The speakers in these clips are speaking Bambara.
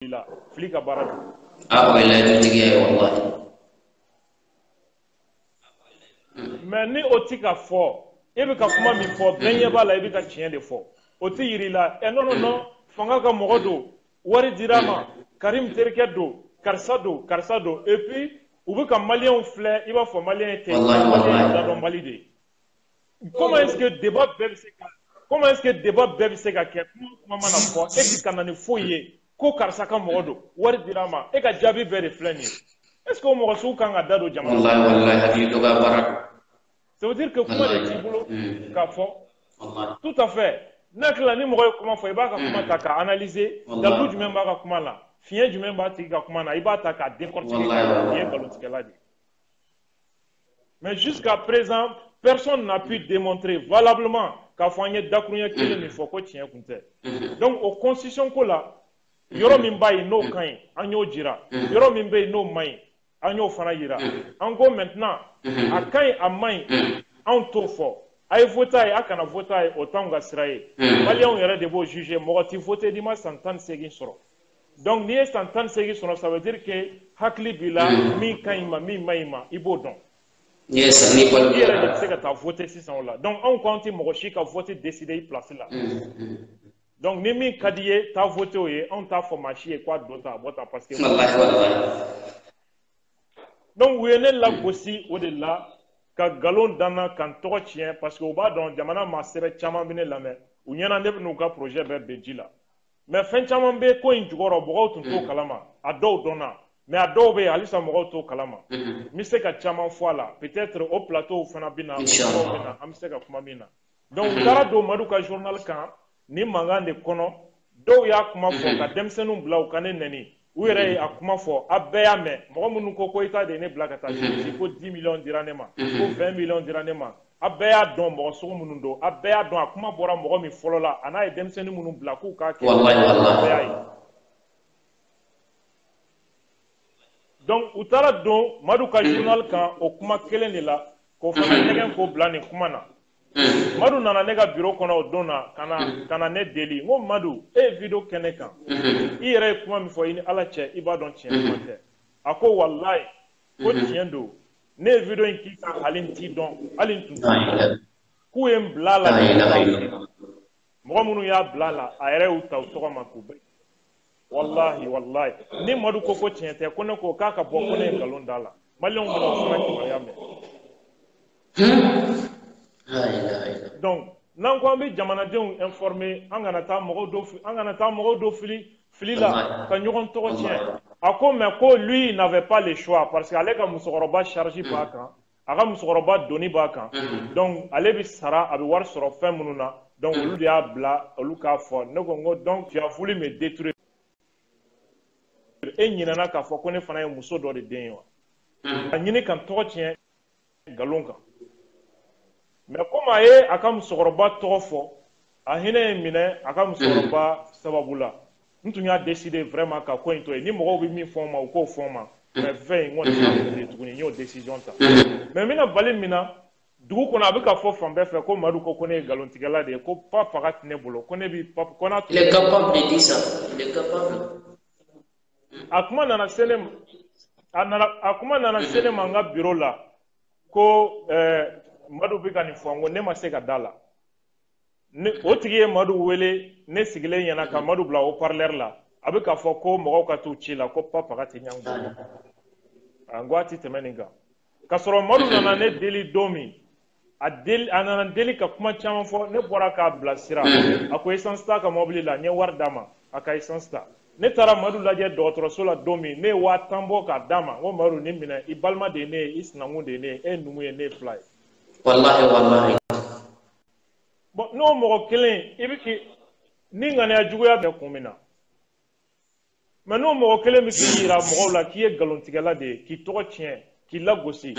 la fili ka baara don. Wala dutigiya ye wallahi. Mais ni o ti ka fɔ e bɛ ka kuma min fɔ bɛɛ ɲɛ b'a la i bɛ ka tiɲɛ de fɔ o ti yiri la non fanga ka mɔgɔ don wari dira ma Karim terikɛ don karisa don et puis u bɛ ka maliyɛnw filɛ i b'a fɔ maliyɛn tɛ maliyɛn dadɔn Mali de ye. Comment est-ce que débat bɛɛ bɛ se ka kɛ kuma mana fɔ e ti ka na ni foyi ye ko karisa ka mɔgɔ don wari dira ma e ka jaabi bɛɛ de filɛ nin ye. Est-ce que o mɔgɔ sugu kan ka da don jamana? Wallahi hakili dɔ ka baara don. Ça veut dire que kuma de t'i bolo k'a fɔ. Tout à fait. N'a tilala ni mɔgɔ ye kuma fɔ i b'a ka kuma ta k'a analyser dalu jumɛn b'a ka kuma la fiɲɛ jumɛn b'a tigi ka kuma na i b'a ta k'a décortiquer i ye nkalontigɛla de. Mais jusqu'à présent personne n'a pu démontrer valablement k'a fɔ an ye dakuruɲɛ kelen min fɔ ko tiɲɛ kun tɛ. Donc o constitution ko la yɔrɔ min b'a ye n'o ka ɲi an y'o jira yɔrɔ min bɛ yen n'o man ɲi an y'o fana yira an ko maintenant a ka ɲi a man ɲi anw t'o fɔ a ye voté a ye a kana voté a ye o t'anw ka sira ye maliyɛnw yɛrɛ de b'o juger mɔgɔ ti voté n'i ma san 18 sɔrɔ donc n'i ye san 18 sɔrɔ ça veut dire que hakili b'i la min ka ɲi ma min man ɲi ma i b'o dɔn i yɛrɛ de bɛ se ka taa voté sisan o la donc anw ko an tɛ mɔgɔ si ka voté décider i place la donc ni min ka di ye taa voté o ye anw t'a fɔ maa si ye k'a dɔ ta a bɔ ta parce que donc u ye ne lagosi o de la ka nkalon danna ka n tɔgɔ tiɲɛ parce que u b'a dɔn jamana maa sɛbɛ caman bɛ ne lamɛn u ɲɛna ne bɛ n'u ka projet bɛɛ ben ji la mais fɛn caman bɛ ko in jukɔrɔ mɔgɔw tun t'o kalama a dɔw dɔnna mais a dɔw bɛ yen halisa mɔgɔw t'o kalama n bɛ se ka caman fɔ a la peut-être o plateau fana bɛ na o mɔgɔw bɛ na an bɛ se ka kuma min na donc u taara don Madu ka journal kan ni mankan de kɔnɔ dɔw y'a kuma fɔ ka denmisɛnninw bila u ka ne nɛni u yɛrɛ ye a kuma fɔ a bɛɛ y'a mɛn mɔgɔ minnu ko Koyita de ye ne bila ka taa Tunisie ko 10 millions dira ne ma ko 20 millions dira ne ma a bɛɛ y'a dɔn mɔgɔ sugu minnu don a bɛɛ y'a dɔn a kuma bɔra mɔgɔ min fɔlɔ la a n'a ye denmisɛnnin minnu bila k'u k'a kɛ a bɛɛ y'a ye donc u taara don Madu ka journal kan o kuma kelen de la k'o fana ɲɛgɛn k'o bila nin kuma na Madu nana ne ka bureau kɔnɔ o don na ka na ne deli n ko Madu e ye vidéo kɛ ne kan i yɛrɛ ye kuma min fɔ i ni Ala cɛ i b'a dɔn tiɲɛ kuma tɛ a ko walayi ko tiɲɛ don ne ye vidéo in k'i kan hali n t'i dɔn hali n tun t'i dɔn k'u ye n bila a la mɔgɔ minnu y'a bila a la a yɛrɛ y'u ta u tɔgɔ ma k'u bɛɛ walahi ni Madu ko tiɲɛ tɛ ko ne ko k'a ka bɔ ko ne ye nkalon d'a la maliyɛnw bɛna o fana kibaruya mɛn donc n'an ko an bɛ jamanadenw informer an kana taa mɔgɔw dɔ fili la ka ɲɔgɔn tɔgɔ tiɲɛ a ko mais ko lui il n'avait pas le choix parce que ale ka musokɔrɔba charge b'a kan a ka musokɔrɔba doni b'a kan donc ale bɛ sara a bɛ wari sɔrɔ fɛn minnu na donc olu de y'a bila olu k'a fɔ ne ko n ko donc tu as voulu me détruire e ɲinɛna k'a fɔ ko ne fana ye muso dɔ de den ye wa a ɲini ka n tɔgɔ tiɲɛ nkalon kan mais comme a ye a ka musokɔrɔba tɔgɔ fɔ a hinɛ ye minɛ a ka musokɔrɔba sababu la n tun y'a décider vraiment ka ko in to yen ni mɔgɔw bɛ min fɔ n ma u k'o fɔ n ma mais fɛn in n kɔni t'a fɛ tuguni n y'o décision ta mais n bɛna bali min na dugu kɔnɔ a bɛ ka fɔ fan bɛɛ fɛ ko Madu ko ne ye nkalontigɛla de ye ko pa faga tɛ ne bolo ko ne bi ko n'a tun. Il est capable de dire ça. Il est capable. A kuma nana se ne ma n ka bureau la ko Madu bɛ ka nin fɔ n ko ne ma se ka da la o tigi ye Madu wele ne sigilen ɲɛna ka Madu bila haut-parleur la a bɛ k'a fɔ ko mɔgɔw ka t'u ci la ko pa faga tɛ ɲɛ n bolo n ko a tɛ tɛmɛ nin kan k'a sɔrɔ Madu nana ne deli don min a nana deli ka kuma caman fɔ ne bɔra k'a bilasira a ko essence t'a ka mobili la n ye wari d'a ma a ka essence ta ne taara Madu lajɛ dɔgɔtɔrɔso la don min ne ye 5000 bɔ k'a d'a ma n ko Madu nin minɛ i balima de ye ne ye i sinankun de ye ne ye e ye numu ye ne ye fila ye. Wallahi. Bon n'o mɔgɔ kelen i bɛ k'i ni ŋaniya juguya bɛ kun min na mais n'o mɔgɔ kelen bɛ k'i yira mɔgɔw la k'i ye nkalontigɛla de ye k'i tɔgɔ tiɲɛ k'i lagosi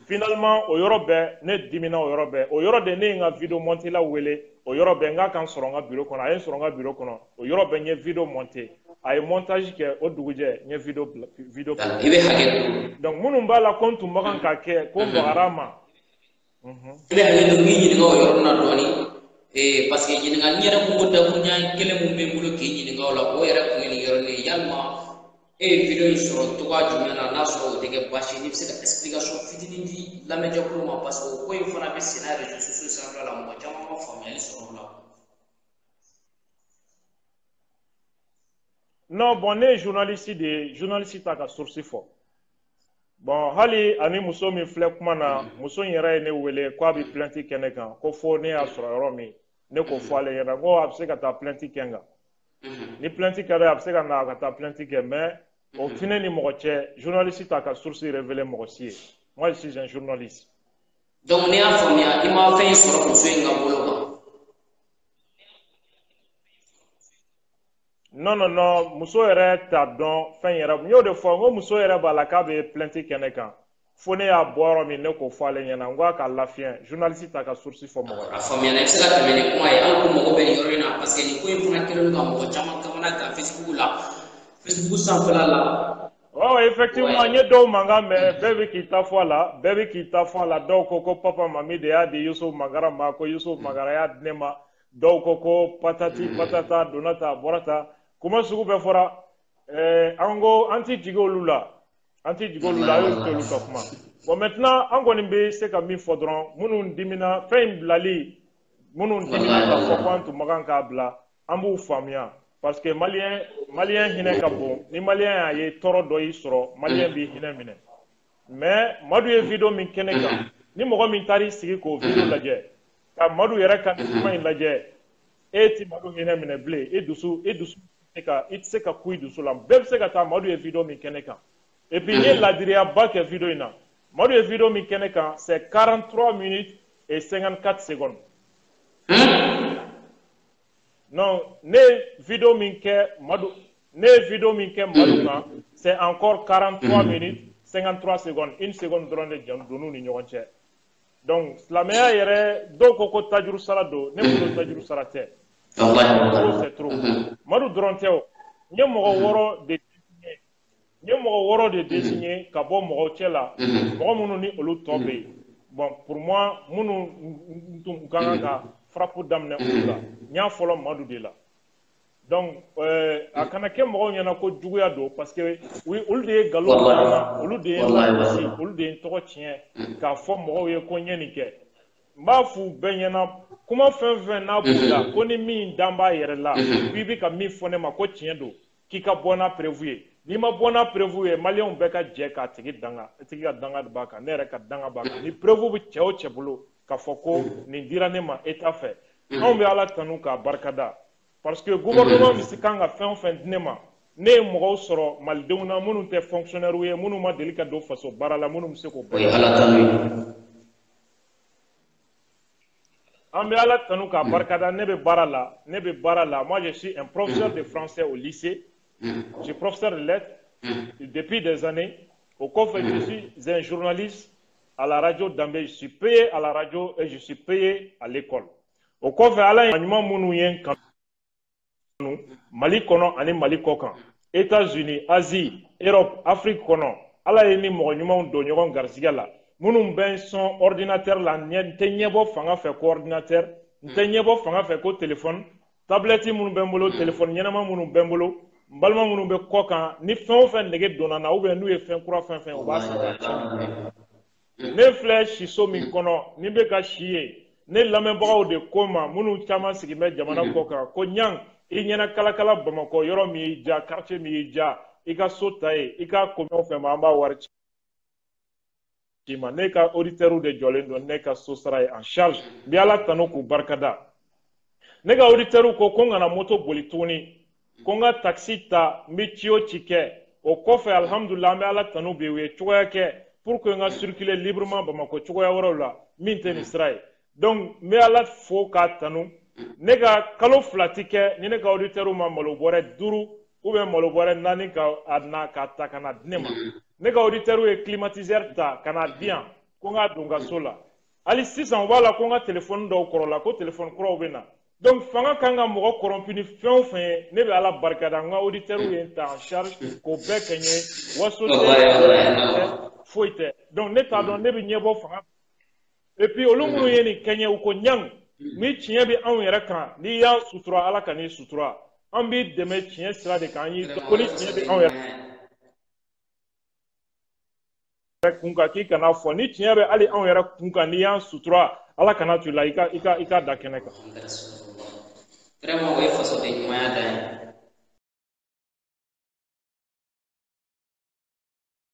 finalement o yɔrɔ bɛɛ ne dimina o yɔrɔ bɛɛ o yɔrɔ de ne ye n ka vidéo monté la wele o yɔrɔ bɛɛ n k'a kan sɔrɔ n ka bureau kɔnɔ a ye n sɔrɔ n ka bureau kɔnɔ o yɔrɔ bɛɛ n ye vidéo monté a ye montage kɛ o dugujɛ n ye vidéo i bɛ hakɛ donc minnu b'a la ko n tun ma kan ka kɛ ko n bagara ma i bɛ hakɛ to min ɲininka o yɔrɔ la dɔɔni parce que ɲiningali yɛrɛ kun ko dakuruɲa kelen mun bɛ n bolo k'i ɲininka o la o yɛrɛ kun ye nin yɔrɔnin ye yalima video in sɔrɔ togoya jumɛn na n'a sɔrɔ o tɛ kɛ baasi ye n'i bɛ se ka explication fitinin di lamɛnjɛkulu ma parce que o ko in fana bɛ senna réseaux sociaux sanfɛla la mɔgɔ caman ma faamuyali sɔrɔ o la. Non, bon, ne ye journaliste ta ka source fɔ. Bon, hali ani muso min filɛ kuma na, muso in yɛrɛ ye ne wele k'a bɛ plainte kɛ ne kan, ko fo ne y'a sɔrɔ yɔrɔ min, ne k'o fɔ ale ɲɛna, ko a bɛ se ka taa plainte kɛ n kan. Ni plainte kɛra a bɛ se ka na ka taa plainte kɛ, mais o tɛ ne ni mɔgɔ cɛ, journaliste ta ka source révélé mɔgɔ si ye. Moi, je suis un journaliste. Donc, ne y'a faamuya, i ma fɛn sɔrɔ muso in ka bolo kan. Non, muso yɛrɛ t'a dɔn fɛn yɛrɛ. N y'o de fɔ, n ko muso yɛrɛ b'a la k'a bɛ plainte kɛ ne kan. Fo ne y'a bɔ yɔrɔ min ne k'o fɔ ale ɲɛna, n ko a ka lafiɲɛ. Journaliste ta ka source fɔ mɔgɔ ye. A faamuyala, i bɛ se ka tɛmɛ ni kuma ye, hali ko mɔgɔ bɛ nin yɔrɔ in na parce que nin ko in fana kɛlen don ka mɔgɔ caman kamana gan Facebook sanfɛla la. Oh, effectivement, n ye dɔw mankan mɛn, bɛɛ bɛ k'i ta fɔ a la, dɔw ko papa mami de y'a di Yusuf Mangara ma, ko Yusuf Mangara y'a di ne ma, dɔw ko patati patata donna ta bɔra ta. Kuma sugu bɛɛ fɔra, an ko an tɛ jigin olu la, a y'olu t'olu ka kuma. Bon, maintenant an kɔni bɛ se ka min fɔ dɔrɔn, minnu dimina fɛn in bilali, minnu dimina ka fɔ ko an tun man kan k'a bila, an b'u faamuya. Parce que malien hinɛ ka bon, ni malien y'a ye tɔɔrɔ dɔ y'i sɔrɔ, malien b'i hinɛ minɛ. Mais Madu ye video min kɛ ne kan, ni mɔgɔ min taar'i sigi k'o video lajɛ, ka Madu yɛrɛ ka kuma in lajɛ, e ti Madu hinɛ minɛ bilen, i dusu i tɛ se ka ku i dusu la. Bɛɛ bɛ se ka taa Madu ye video min kɛ ne kan. Et puis n ye ladiriyaba kɛ video in na. Madu ye video min kɛ ne kan, c'est 43 minutes et 54 secondes. Non, ne video min kɛ Madu kan, c'est encore 43 minutes 53 secondes. 1 seconde dɔrɔn de donn'u ni ɲɔgɔn cɛ. Donc silamɛya yɛrɛ dɔw ko tajuru sara don, ne bolo tajuru sara tɛ. C'est trop. Madu dɔrɔn tɛ o. N ye mɔgɔ 6 de désigné ka bɔ mɔgɔw cɛ la, mɔgɔ minnu ni olu tɔ bɛ yen. Bon, pour moi, minnu tun ka kan ka frappe daminɛ olu la, n y'a fɔlɔ Madu de la. Donc, a kana kɛ mɔgɔw ɲɛna ko juguya don parce que olu de ye nkalon tigɛ, olu de ye lagosi, olu de ye n tɔgɔ tiɲɛ k'a fɔ mɔgɔw ye ko n ye nin kɛ. N b'a fɔ u bɛɛ ɲɛna, kuma fɛn fɛn n'a b'u la, ko ni min dan b'a yɛrɛ la, k'i bɛ ka min fɔ ne ma ko tiɲɛ don, k'i ka bɔ n'a preuve ye. N'i ma bɔ n'a preuve ye, maliyɛnw bɛɛ ka jɛ k'a tigi danga, a tigi ka danga de b'a kan, ne yɛrɛ ka danga b'a kan. Ni preuve bɛ cɛ o cɛ bolo, k'a fɔ ko nin dira ne ma État fɛ, anw bɛ Ala tanu k'a barikada. Parce que gouvernement bɛ se kan ka fɛn o fɛn di ne ma, ne ye mɔgɔw sɔrɔ malidenw na minnu tɛ fonctionnaire ye, minnu ma deli ka don faso baara la, minnu bɛ se k'o bɛɛ. An bɛ Ala tanu k'a barikada, ne bɛ baara la, moi je suis un professeur de français au lycée, je suis professeur de lettres depuis des années. Au kɔfɛ, je suis un journaliste à la radio Danbe, je suis payé à la radio et je suis payé à l'école. O kɔfɛ, Ala ye ɲuman minnu ye n kanu, Mali kɔnɔ ani Mali kɔkan, États-Unis, Asie, Europe, Afrique kɔnɔ, Ala ye ni mɔgɔ ɲumanw don ɲɔgɔn garisɛgɛ la. Minnu bɛ n sɔn ordinateur la, n tɛ ɲɛbɔ fanga fɛ ko ordinateur, n tɛ ɲɛbɔ fanga fɛ ko téléphone, tablette minnu bɛ n bolo, téléphone ɲɛnama minnu bɛ n bolo, n balima minnu bɛ kɔ kan, ni fɛn o fɛn nege donna na, ou bien n'u ye fɛn kura fɛn fɛn, u b'a san ka ci. Ne filɛ siso min kɔnɔ, ni bɛ ka si ye, ne lamɛnbagaw de ko ma, minnu caman sigi bɛ jamana kɔ kan, ko ɲan, i ɲɛna kalakala Bamakɔ yɔrɔ min y'i ja, quartier min y'i ja, i ka so ta ye, i ka ko fɛn ma, an b'a wari ci. Ne ka auditeurs de jɔlen don ne ka so sara ye en charge, n bɛ Ala tanu k'u barikada. Ne ka auditeurs ko n kana moto boli tuguni, ko n ka taxi ta, n bɛ ci o ci kɛ. O kɔfɛ alhamdulillah an bɛ Ala tanu bi u ye cogoya kɛ pour que n ka circuler librement Bamakɔ cogoya wɛrɛw la min tɛ nin sira ye. Donc n bɛ Ala fo k'a tanu. Ne ka kalo 2 ti kɛ ni ne ka auditeurs ma malo bɔrɛ 5 ou bien malo bɔrɛ 4 k'a ta ka na di ne ma. Ne ka auditeurs ye climatiseur ta ka na di yan ko n k'a don n ka so la. Hali sisan u b'a la ko n ka téléphone dɔw kɔrɔla ko téléphone kuraw bɛ na. Donc fanga kan ka mɔgɔ corrompu ni fɛn o fɛn ye, ne bɛ Ala barikada n ka auditeurs ye n ta en charge k'o bɛɛ kɛ n ye, waso tɛ foyi tɛ. Donc ne t'a dɔn ne bɛ ɲɛbɔ fanga. Et puis olu minnu ye nin kɛ n ye u ko ɲan, ni tiɲɛ bɛ anw yɛrɛ kan n'i y'a sutura ala ka n'i sutura an b'i dɛmɛ tiɲɛ sira de kan y'i ko ni tiɲɛ bɛ anw yɛrɛ kun kan k'i kana fɔ ni tiɲɛ bɛ hali anw yɛrɛ kun kan n'i y'an sutura ala kana to i la i ka da kɛnɛ kan vraiment o ye fasoden ɲumanya dan ye